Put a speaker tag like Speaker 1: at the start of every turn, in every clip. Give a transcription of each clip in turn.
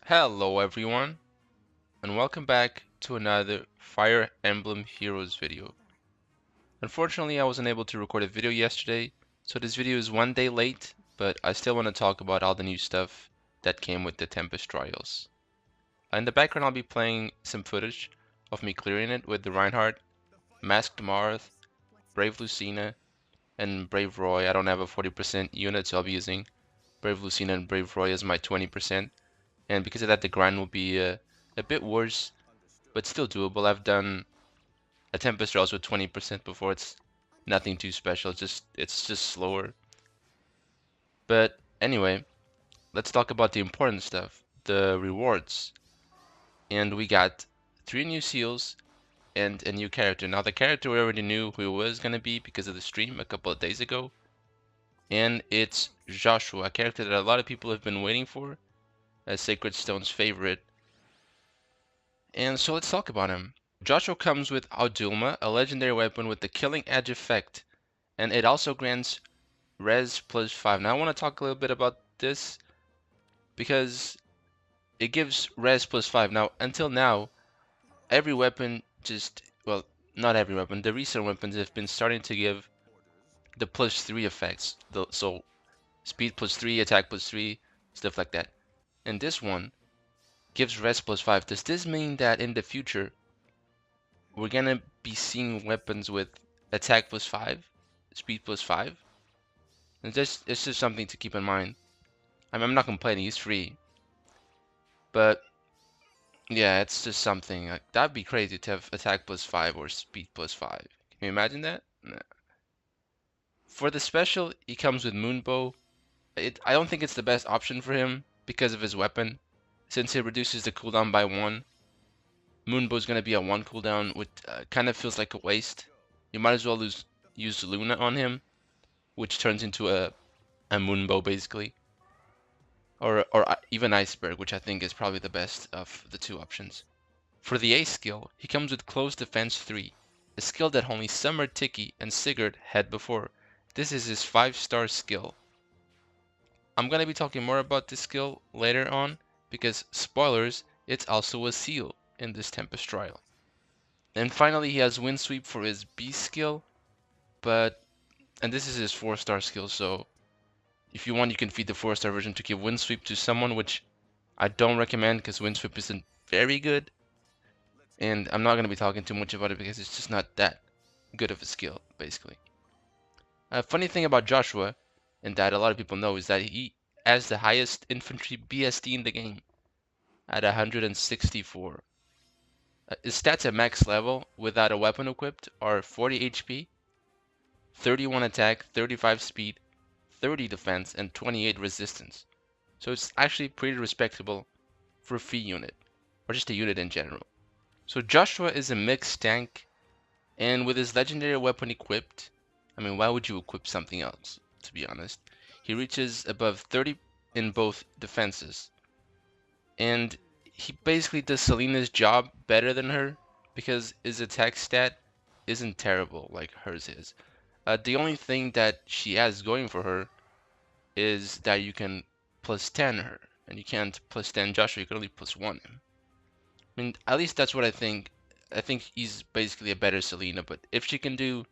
Speaker 1: Hello everyone, and welcome back to another Fire Emblem Heroes video. Unfortunately, I wasn't able to record a video yesterday, so this video is one day late, but I still want to talk about all the new stuff that came with the Tempest trials. In the background, I'll be playing some footage of me clearing it with the Reinhardt, Masked Marth, Brave Lucina, and Brave Roy. I don't have a 40% unit, so I'll be using Brave Lucina and Brave Roy as my 20%. And because of that, the grind will be a bit worse, but still doable. I've done a Tempest draws with 20% before. It's nothing too special. It's just slower. But anyway, let's talk about the important stuff, the rewards. And we got 3 new seals and a new character. Now the character we already knew who it was gonna be because of the stream a couple of days ago, and it's Joshua, a character that a lot of people have been waiting for, a Sacred Stone's favorite. And so let's talk about him. Joshua comes with Audulma, a legendary weapon with the Killing Edge effect, and it also grants res plus 5. Now I want to talk a little bit about this because it gives res plus 5. Now, until now, every weapon well, not every weapon, the recent weapons have been starting to give the plus 3 effects. So speed plus 3, attack plus 3, stuff like that. And this one gives res plus 5. Does this mean that in the future we're gonna be seeing weapons with attack plus 5, speed plus 5? And it's just something to keep in mind. I mean, I'm not complaining, he's free. But yeah, it's just something. Like, that'd be crazy to have attack plus 5 or speed plus 5. Can you imagine that? Nah. For the special, he comes with Moonbow. I don't think it's the best option for him because of his weapon. Since it reduces the cooldown by 1, Moonbow's gonna be a 1 cooldown, which kind of feels like a waste. You might as well use Luna on him, which turns into a Moonbow basically. Or even Iceberg, which I think is probably the best of the two options. For the A skill, he comes with Close Defense 3, a skill that only Summer, Tiki, and Sigurd had before. This is his 5-star skill. I'm gonna be talking more about this skill later on, because, spoilers, it's also a seal in this Tempest trial. And finally, he has Wind Sweep for his B skill, and this is his 4-star skill, so if you want, you can feed the 4-star version to give Wind Sweep to someone, which I don't recommend because Wind Sweep isn't very good. And I'm not going to be talking too much about it because it's just not that good of a skill, basically. A funny thing about Joshua, and that a lot of people know, is that he has the highest infantry BSD in the game at 164. His stats at max level without a weapon equipped are 40 HP, 31 attack, 35 speed, 30 defense, and 28 resistance. So it's actually pretty respectable for a free unit, or just a unit in general. So Joshua is a mixed tank, and with his legendary weapon equipped, I mean, why would you equip something else, to be honest? He reaches above 30 in both defenses. And he basically does Selena's job better than her, because his attack stat isn't terrible like hers is. The only thing that she has going for her is that you can plus 10 her, and you can't plus 10 Joshua, you can only plus 1 him. I mean, at least that's what I think. I think he's basically a better Selena, but if she can do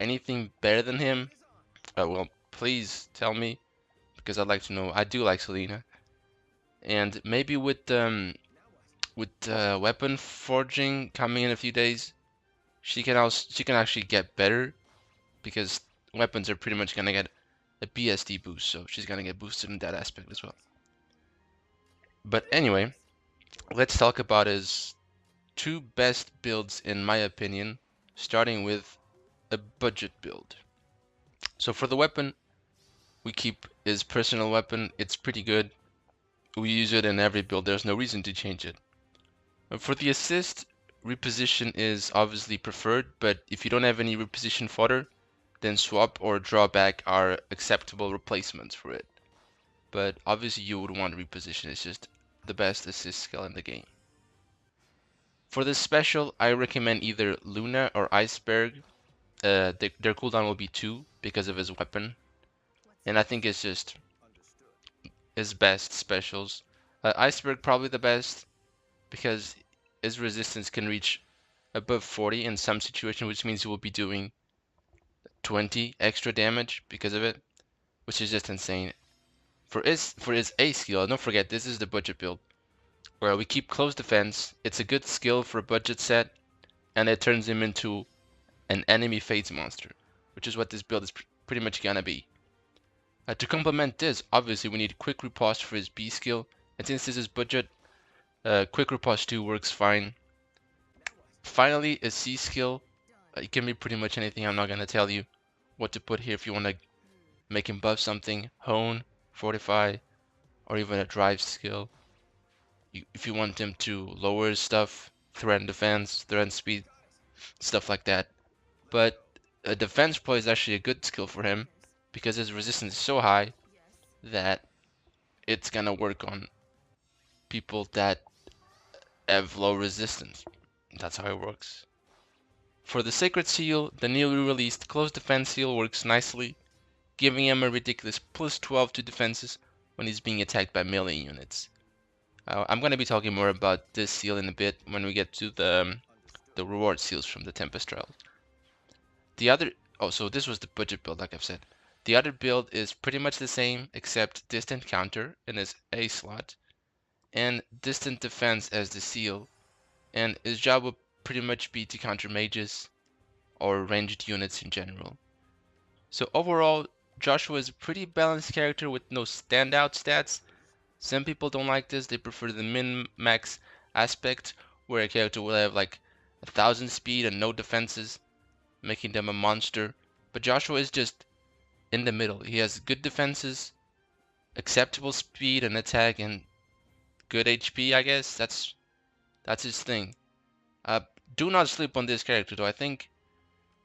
Speaker 1: anything better than him, well, please tell me, because I'd like to know. I do like Selena, and maybe with weapon forging coming in a few days, she can actually get better, because weapons are pretty much gonna get a BSD boost, so she's gonna get boosted in that aspect as well. But anyway, let's talk about his 2 best builds in my opinion, starting with a budget build. So for the weapon, we keep his personal weapon. It's pretty good. We use it in every build. There's no reason to change it. For the assist, reposition is obviously preferred, but if you don't have any reposition fodder, then swap or drawback are acceptable replacements for it. But obviously you would want reposition. It's just the best assist skill in the game. For this special, I recommend either Luna or Iceberg. Their cooldown will be 2 because of his weapon. And I think it's just his best specials. Iceberg probably the best because his resistance can reach above 40 in some situations, which means he will be doing 20 extra damage because of it, which is just insane. For his A skill, don't forget this is the budget build where we keep close defense. It's a good skill for a budget set, and it turns him into an enemy phase monster, which is what this build is pretty much gonna be. To complement this, obviously we need quick riposte for his B skill, and since this is budget, quick riposte 2 works fine. Finally, a C skill. It can be pretty much anything. I'm not gonna tell you what to put here. If you want to make him buff something, hone, fortify, or even a drive skill. If you want him to lower his stuff, threat defense, threat speed, stuff like that. But a defense play is actually a good skill for him because his resistance is so high that it's gonna work on people that have low resistance. That's how it works. For the Sacred Seal, the newly released Close Defense Seal works nicely, giving him a ridiculous plus 12 to defenses when he's being attacked by melee units. I'm going to be talking more about this seal in a bit when we get to the reward seals from the Tempest trials. So this was the budget build, like I've said. The other build is pretty much the same, except distant counter in his A slot, and distant defense as the seal, and his job will pretty much be to counter mages or ranged units in general. So overall, Joshua is a pretty balanced character with no standout stats. Some people don't like this, they prefer the min-max aspect, where a character will have like 1,000 speed and no defenses, making them a monster. But Joshua is just in the middle. He has good defenses, acceptable speed and attack, and good HP, I guess. That's his thing. Do not sleep on this character, though. I think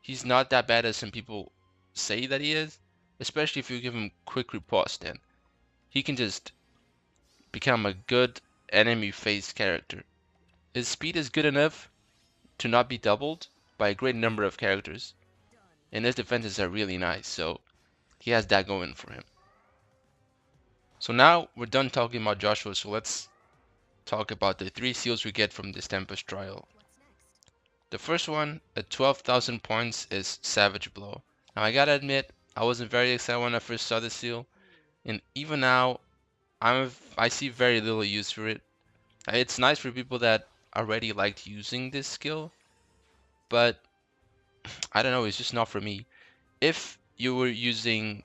Speaker 1: he's not that bad as some people say that he is, especially if you give him quick riposte. Then he can just become a good enemy phase character. His speed is good enough to not be doubled by a great number of characters, and his defenses are really nice, so he has that going for him. So now we're done talking about Joshua, so let's talk about the 3 seals we get from this Tempest trial. The first one at 12,000 points is Savage Blow. Now I gotta admit, I wasn't very excited when I first saw this seal, and even now I see very little use for it. It's nice for people that already liked using this skill, but I don't know, it's just not for me. If you were using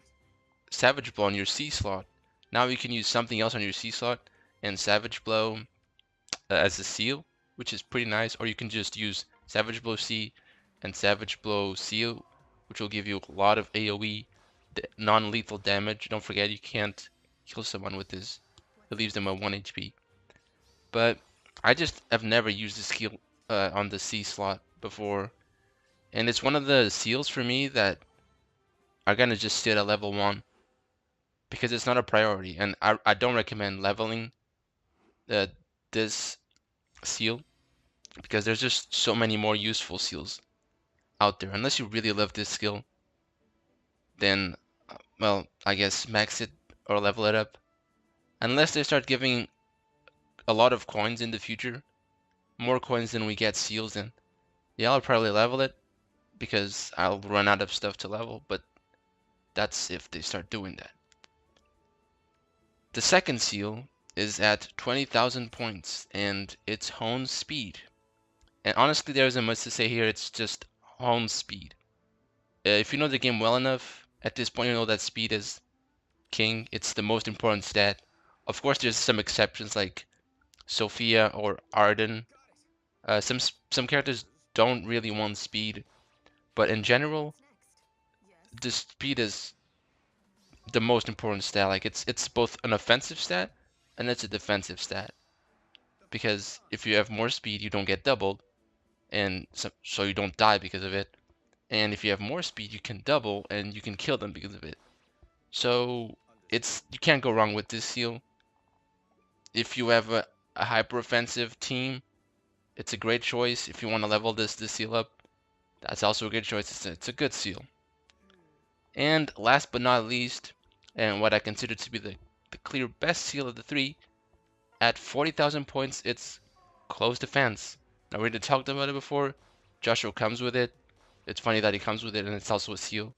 Speaker 1: Savage Blow on your C slot, now you can use something else on your C slot and Savage Blow as a seal, which is pretty nice, or you can just use Savage Blow C and Savage Blow Seal, which will give you a lot of AoE non-lethal damage. Don't forget you can't kill someone with this. It leaves them at 1 HP. But I just have never used this skill on the C slot before. And it's one of the seals for me that are gonna just sit at level 1 because it's not a priority. And I don't recommend leveling this seal because there's just so many more useful seals out there. Unless you really love this skill, then, well, I guess max it or level it up. Unless they start giving a lot of coins in the future, more coins than we get seals, then yeah, I'll probably level it because I'll run out of stuff to level, but that's if they start doing that. The second seal is at 20,000 points and it's hone speed. And honestly, there isn't much to say here, it's just hone speed. If you know the game well enough, at this point you know that speed is king. It's the most important stat. Of course, there's some exceptions like Sophia or Arden. Some characters don't really want speed, but in general, the speed is the most important stat. Like it's both an offensive stat and it's a defensive stat. Because if you have more speed, you don't get doubled, and so you don't die because of it. And if you have more speed, you can double and you can kill them because of it. So you can't go wrong with this seal. If you have a hyper offensive team, it's a great choice. If you want to level this seal up, that's also a good choice. It's a good seal. And last but not least, and what I consider to be the clear best seal of the 3, At 40,000 points, it's close defense. I already talked about it before. Joshua comes with it. It's funny that he comes with it, and it's also a seal.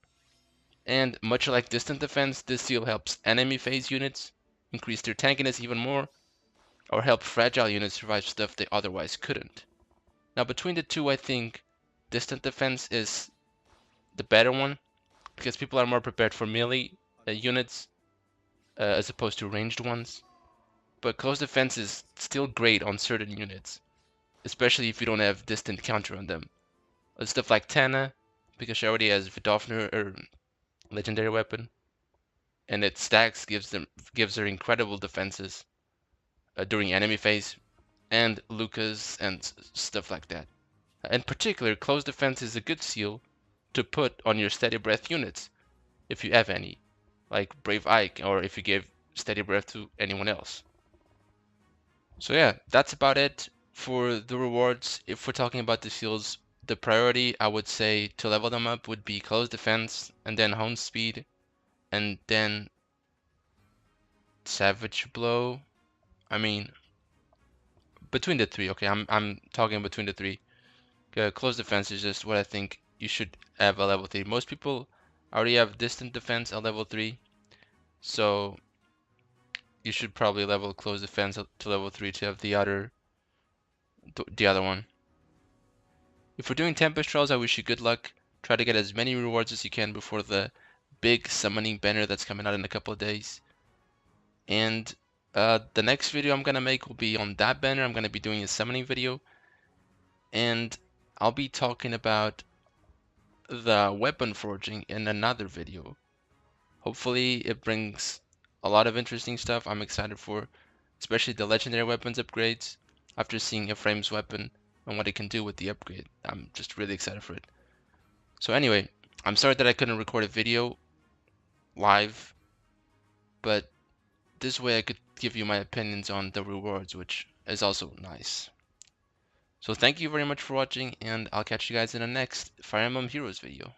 Speaker 1: And much like distant defense, this seal helps enemy phase units increase their tankiness even more, or help fragile units survive stuff they otherwise couldn't. Now between the two, I think distant defense is the better one, because people are more prepared for melee units as opposed to ranged ones. But close defense is still great on certain units, especially if you don't have distant counter on them. Stuff like Tana, because she already has Vidofner or legendary weapon, and its stacks gives her incredible defenses during enemy phase, and Lucas and stuff like that. In particular, close defense is a good seal to put on your steady breath units, if you have any, like Brave Ike, or if you give steady breath to anyone else. So yeah, that's about it for the rewards. If we're talking about the seals, the priority I would say to level them up would be close defense, and then hone speed, and then savage blow. I mean, between the three. Okay, I'm talking between the three. Close defense is just what I think you should have at level 3. Most people already have distant defense at level 3, so you should probably level close defense to level 3 to have the other one. If we're doing Tempest trials, I wish you good luck. Try to get as many rewards as you can before the big summoning banner that's coming out in a couple of days. And the next video I'm gonna make will be on that banner. I'm gonna be doing a summoning video, and I'll be talking about the weapon forging in another video. Hopefully it brings a lot of interesting stuff I'm excited for, especially the legendary weapons upgrades. After seeing Ephraim's weapon and what it can do with the upgrade, I'm just really excited for it. So anyway, I'm sorry that I couldn't record a video live, but this way I could give you my opinions on the rewards, which is also nice. So thank you very much for watching, and I'll catch you guys in the next Fire Emblem Heroes video.